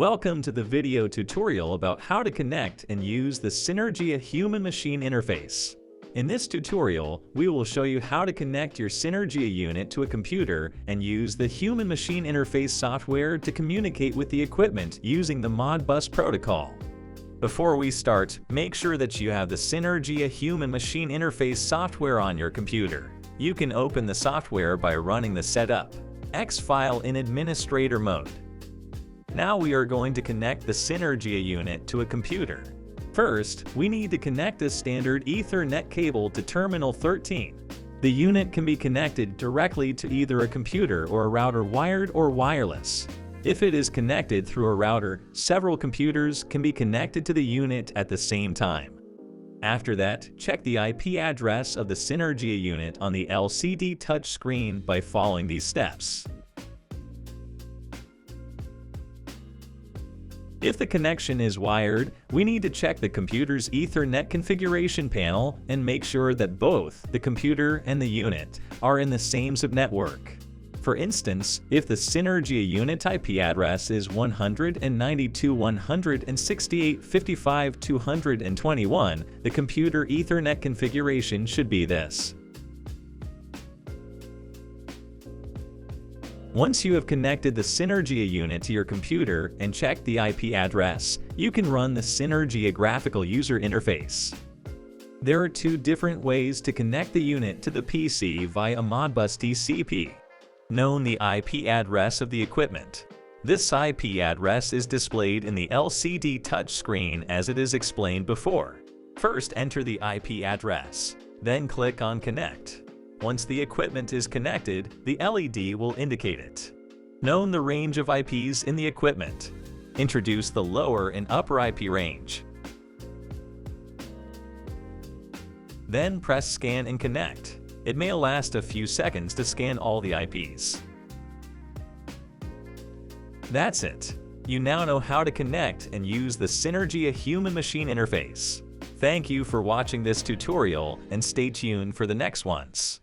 Welcome to the video tutorial about how to connect and use the Cinergia human-machine interface. In this tutorial, we will show you how to connect your Cinergia unit to a computer and use the human-machine interface software to communicate with the equipment using the Modbus protocol. Before we start, make sure that you have the Cinergia human-machine interface software on your computer. You can open the software by running the Setup X file in administrator mode. Now we are going to connect the Cinergia unit to a computer. First, we need to connect a standard Ethernet cable to terminal 13. The unit can be connected directly to either a computer or a router, wired or wireless. If it is connected through a router, several computers can be connected to the unit at the same time. After that, check the IP address of the Cinergia unit on the LCD touchscreen by following these steps. If the connection is wired, we need to check the computer's Ethernet configuration panel and make sure that both the computer and the unit are in the same subnetwork. For instance, if the Cinergia unit IP address is 192.168.55.221, the computer Ethernet configuration should be this. Once you have connected the Cinergia unit to your computer and checked the IP address, you can run the Cinergia graphical user interface. There are two different ways to connect the unit to the PC via Modbus TCP. Known the IP address of the equipment. This IP address is displayed in the LCD touchscreen as it is explained before. First, enter the IP address, then click on Connect. Once the equipment is connected, the LED will indicate it. Known the range of IPs in the equipment. Introduce the lower and upper IP range. Then press Scan and Connect. It may last a few seconds to scan all the IPs. That's it. You now know how to connect and use the Cinergia human-machine interface. Thank you for watching this tutorial and stay tuned for the next ones.